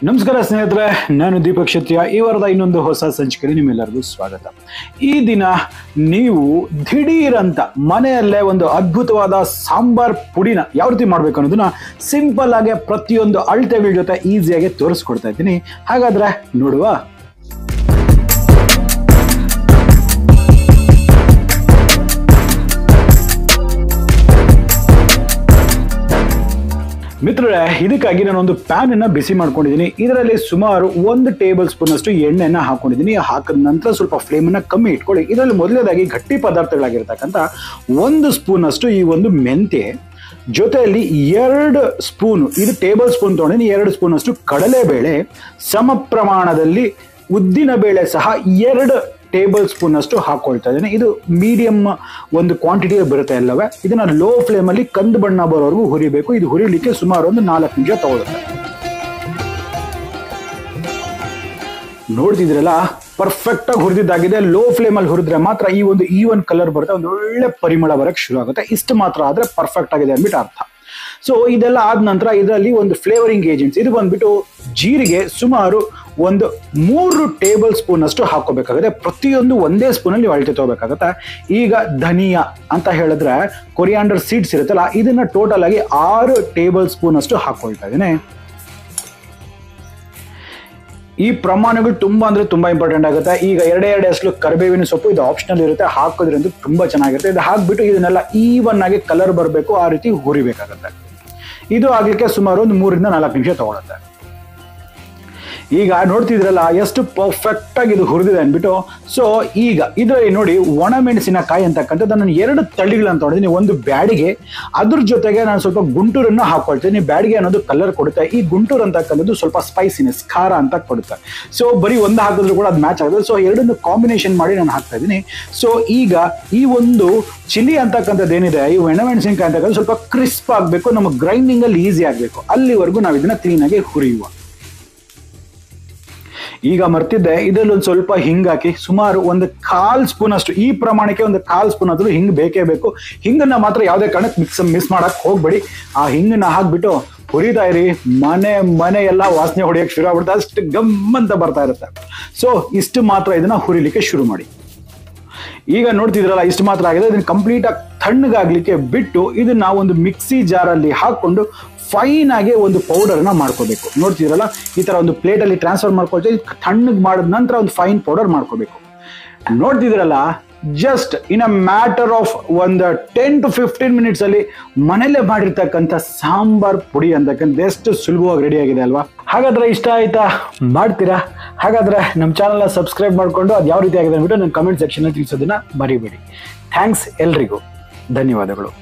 ನಮಸ್ಕಾರ ಸ್ನೇಹಿತರೆ, ನಾನು ದೀಪಕ್ ಕ್ಷತ್ರಿಯ. ಈ ವಾರದ ಇನ್ನೊಂದು ಹೊಸ ಸಂಚಿಕೆಗೆ ನಿಮ್ಮೆಲ್ಲರಿಗೂ ಸ್ವಾಗತ. ಈ ದಿನ ನೀವು ದಿಢೀರಂತ ಮನೆಯಲ್ಲೇ ಒಂದು ಅದ್ಭುತವಾದ ಸಾಂಬಾರ್ ಪುಡಿನ ಯಾವ ರೀತಿ ಮಾಡಬೇಕು ಅನ್ನೋದನ್ನ ಸಿಂಪಲ್ ಆಗಿ ಪ್ರತಿಯೊಂದು ಅಳತೆಗಳ ಜೊತೆ ಈಸಿಯಾಗಿ ತೋರಿಸ್ಕೊಡ್ತಾ ಇದ್ದೀನಿ. ಹಾಗಾದ್ರೆ ನೋಡುವ. ಮಿತ್ರರೇ, ಇದಕ್ಕಾಗಿ ನಾನು ಒಂದು ಪ್ಯಾನ್ ಅನ್ನ ಬಿಸಿ ಮಾಡ್ಕೊಂಡಿದ್ದೀನಿ. ಇದರಲ್ಲಿ ಸುಮಾರು 1 ಟೇಬಲ್ ಸ್ಪೂನ್ ಅಷ್ಟು ಎಣ್ಣೆನ ಹಾಕೊಂಡಿದ್ದೀನಿ. ಹಾಕಿದ ನಂತರ ಸ್ವಲ್ಪ ಫ್ಲೇಮ್ ಅನ್ನ ಕಮ್ಮಿ ಇಟ್ಕೊಳ್ಳಿ. ಇದರಲ್ಲಿ ಮೊದಲನೇದಾಗಿ ಗಟ್ಟಿ ಪದಾರ್ಥಗಳಾಗಿರ್ತಕ್ಕಂಥ 1 ಸ್ಪೂನ್ ಅಷ್ಟು ಈ ಒಂದು ಮೆಂತೆ, ಜೊತೆಯಲ್ಲಿ 2 ಸ್ಪೂನ್, ಇದು ಟೇಬಲ್ ಸ್ಪೂನ್ ತೊಗೊಂಡಿದ್ದೀನಿ, 2 ಸ್ಪೂನ್ ಅಷ್ಟು ಕಡಲೆಬೇಳೆ, ಸಮ ಪ್ರಮಾಣದಲ್ಲಿ ಉದ್ದಿನ ಬೇಳೆ ಸಹ 2 ಟೇಬಲ್ ಸ್ಪೂನ್ ಅಷ್ಟು ಹಾಕೊಳ್ತಾ ಇದ್ದೇನೆ. ಇದು ಮೀಡಿಯಂ ಒಂದು ಕ್ವಾಂಟಿಟಿ ಬರುತ್ತೆ ಎಲ್ಲವೇ. ಇದನ್ನ ಲೋ ಫ್ಲೇಮ್ ಅಲ್ಲಿ ಕಂದು ಬಣ್ಣ ಬರೋವರೆಗೂ ಹುರಿಬೇಕು. ಇದು ಹುರಿಲಿಕ್ಕೆ ಸುಮಾರು ಒಂದು 4 ನಿಮಿಷ ತಗೊಳುತ್ತೆ. ನೋಡ್ತಿದ್ರಲ್ಲ, ಪರ್ಫೆಕ್ಟ್ ಆಗಿ ಹುರಿದಿದ್ದಾಗಿದೆ. ಲೋ ಫ್ಲೇಮ್ ಅಲ್ಲಿ ಹುರಿದ್ರೆ ಮಾತ್ರ ಈ ಒಂದು ಈವನ್ ಕಲರ್ ಬರುತ್ತೆ, ಒಂದು ಒಳ್ಳೆ ಪರಿಮಳ ಬರಕ್ಕೆ ಶುರು ಆಗುತ್ತೆ. ಇಷ್ಟು ಮಾತ್ರ ಆದ್ರೆ ಪರ್ಫೆಕ್ಟ್ ಆಗಿದೆ ಅಂದ್ಬಿಟ್ಟು ಅರ್ಥ. ಸೊ ಇದೆಲ್ಲ ಆದ ನಂತರ ಇದರಲ್ಲಿ ಒಂದು ಫ್ಲೇವರಿಂಗ್ ಏಜೆಂಟ್ಸ್, ಇದು ಬಂದ್ಬಿಟ್ಟು ಜೀರಿಗೆ ಸುಮಾರು ಒಂದು 3 ಟೇಬಲ್ ಸ್ಪೂನ್ ಅಷ್ಟು ಹಾಕೋಬೇಕಾಗುತ್ತೆ. ಪ್ರತಿಯೊಂದು ಒಂದೇ ಸ್ಪೂನ್ ಅಲ್ಲಿ ಅಳತೆ ತಗೋಬೇಕಾಗತ್ತೆ. ಈಗ ಧನಿಯಾ ಅಂತ ಹೇಳಿದ್ರೆ ಕೊರಿಯಾಂಡರ್ ಸೀಡ್ಸ್ ಇರುತ್ತಲ್ಲ, ಇದನ್ನ ಟೋಟಲ್ ಆಗಿ 6 ಟೇಬಲ್ ಸ್ಪೂನ್ ಅಷ್ಟು ಹಾಕೊಳ್ತಾ ಇದ್ದೀನಿ. ಈ ಪ್ರಮಾಣಗಳು ತುಂಬಾ ಅಂದ್ರೆ ತುಂಬಾ ಇಂಪಾರ್ಟೆಂಟ್ ಆಗುತ್ತೆ. ಈಗ 2 ಎಸಳು ಕರಿಬೇವಿನ ಸೊಪ್ಪು, ಇದು ಆಪ್ಷನಲ್ ಇರುತ್ತೆ, ಹಾಕೋದ್ರಿಂದ ತುಂಬಾ ಚೆನ್ನಾಗಿರುತ್ತೆ. ಇದು ಹಾಕ್ಬಿಟ್ಟು ಇದನ್ನೆಲ್ಲ ಈವನ್ ಆಗಿ ಕಲರ್ ಬರಬೇಕು, ಆ ರೀತಿ ಹುರಿಬೇಕಾಗತ್ತೆ. ಇದು ಆಗ್ಲಿಕ್ಕೆ ಸುಮಾರು ಒಂದು 3 ರಿಂದ 4 ನಿಮಿಷ ತಗೊಳುತ್ತೆ. ಈಗ ನೋಡ್ತಿದ್ರಲ್ಲ ಎಷ್ಟು ಪರ್ಫೆಕ್ಟ್ ಆಗಿ ಇದು ಹುರಿದಿದೆ ಅಂದ್ಬಿಟ್ಟು. ಸೊ ಈಗ ಇದರಲ್ಲಿ ನೋಡಿ, ಒಣಮೆಣಸಿನಕಾಯಿ ಅಂತಕ್ಕಂಥದ್ದು ನಾನು 2 ತಳಿಗಳನ್ನ ತೊಗೊಂಡಿದ್ದೀನಿ. ಒಂದು ಬ್ಯಾಡಿಗೆ, ಅದ್ರ ಜೊತೆಗೆ ನಾನು ಸ್ವಲ್ಪ ಗುಂಟೂರನ್ನ ಹಾಕೊಳ್ತೀನಿ. ಬ್ಯಾಡಿಗೆ ಅನ್ನೋದು ಕಲರ್ ಕೊಡುತ್ತೆ, ಈ ಗುಂಟೂರು ಅಂತಕ್ಕಂಥದ್ದು ಸ್ವಲ್ಪ ಸ್ಪೈಸಿನೆಸ್, ಖಾರ ಅಂತ ಕೊಡುತ್ತೆ. ಸೊ ಬರೀ ಒಂದು ಹಾಕಿದ್ರು ಕೂಡ ಅದು ಮ್ಯಾಚ್ ಆಗುತ್ತೆ. ಸೊ 2 ಕಾಂಬಿನೇಷನ್ ಮಾಡಿ ನಾನು ಹಾಕ್ತಾ ಇದ್ದೀನಿ. ಸೊ ಈಗ ಈ ಒಂದು ಚಿಲ್ಲಿ ಅಂತಕ್ಕಂಥದ್ದು ಏನಿದೆ, ಈ ಒಣಮೆಣಸಿನಕಾಯಿ ಅಂತಕ್ಕಂಥ ಸ್ವಲ್ಪ ಕ್ರಿಸ್ಪ್ ಆಗಬೇಕು, ನಮಗೆ ಗ್ರೈಂಡಿಂಗ್ ಅಲ್ಲಿ ಈಸಿ ಆಗಬೇಕು. ಅಲ್ಲಿವರೆಗೂ ನಾವು ಇದನ್ನ ಕ್ಲೀನ್ ಆಗಿ ಹುರಿಯುವ. ಈಗ ಮರ್ತಿದ್ದೆ, ಇದರಲ್ಲಿ ಒಂದು ಸ್ವಲ್ಪ ಹಿಂಗ್ ಹಾಕಿ ಸುಮಾರು ಒಂದು 1/4 ಸ್ಪೂನ್ ಅಷ್ಟು, ಈ ಪ್ರಮಾಣಕ್ಕೆ ಒಂದು 1/4 ಸ್ಪೂನ್ ಆದ್ರೂ ಹಿಂಗ್ ಬೇಕೇ ಬೇಕು. ಹಿಂಗನ್ನ ಮಾತ್ರ ಯಾವುದೇ ಕಾರಣಕ್ಕೆ ಮಿಸ್ ಮಾಡಕ್ ಹೋಗ್ಬೇಡಿ. ಆ ಹಿಂಗನ್ನ ಹಾಕ್ಬಿಟ್ಟು ಹುರಿತಾ ಇರಿ. ಮನೆ ಎಲ್ಲ ವಾಸನೆ ಹೊಡೆಯಕ್ಕೆ ಶುರು ಆಗ್ಬಿಡುತ್ತೆ, ಅಷ್ಟು ಗಮ್ಮಂತ ಬರ್ತಾ ಇರುತ್ತೆ. ಸೊ ಇಷ್ಟು ಮಾತ್ರ ಇದನ್ನ ಹುರಿಲಿಕ್ಕೆ ಶುರು ಮಾಡಿ. ಈಗ ನೋಡ್ತಿದ್ರಲ್ಲ, ಇಷ್ಟು ಮಾತ್ರ ಆಗಿದೆ. ಇದನ್ನ ಕಂಪ್ಲೀಟ್ ಆಗಿ ತಣ್ಣಗಾಗ್ಲಿಕ್ಕೆ ಬಿಟ್ಟು ಇದನ್ನ ಒಂದು ಮಿಕ್ಸಿ ಜಾರಲ್ಲಿ ಹಾಕೊಂಡು ಫೈನ್ ಆಗಿ ಒಂದು ಪೌಡರ್ನ ಮಾಡ್ಕೋಬೇಕು. ನೋಡ್ತಿದ್ರಲ್ಲ, ಈ ತರ ಒಂದು ಪ್ಲೇಟ್ ಅಲ್ಲಿ ಟ್ರಾನ್ಸ್ಫರ್ ಮಾಡ್ಕೊಳ್ತೀವಿ. ತಣ್ಣಗೆ ಮಾಡಿದ ನಂತರ ಒಂದು ಫೈನ್ ಪೌಡರ್ ಮಾಡ್ಕೋಬೇಕು. ನೋಡ್ತಿದ್ರಲ್ಲ, just in a matter of ಒಂದು 10 to 15 ಮಿನಿಟ್ಸ್ ಅಲ್ಲಿ ಮನೇಲೆ ಮಾಡಿರ್ತಕ್ಕಂಥ ಸಾಂಬಾರ್ ಪುಡಿ ಅಂತಕ್ಕಂಥ ಎಷ್ಟು ಸುಲಭವಾಗಿ ರೆಡಿ ಆಗಿದೆ ಅಲ್ವಾ? ಹಾಗಾದ್ರೆ ಇಷ್ಟ ಆಯ್ತಾ? ಮಾಡ್ತೀರಾ? ಹಾಗಾದ್ರೆ ನಮ್ಮ ಚಾನಲ್ನ ಸಬ್ಸ್ಕ್ರೈಬ್ ಮಾಡ್ಕೊಂಡು ಅದು ಯಾವ ರೀತಿ ಆಗಿದೆ ಅಂದ್ಬಿಟ್ಟು ನನ್ನ ಕಮೆಂಟ್ ಸೆಕ್ಷನ್ ಅಲ್ಲಿ ತಿಳಿಸೋದನ್ನ ಮರಿಬೇಡಿ. ಥ್ಯಾಂಕ್ಸ್ ಎಲ್ರಿಗೂ, ಧನ್ಯವಾದಗಳು.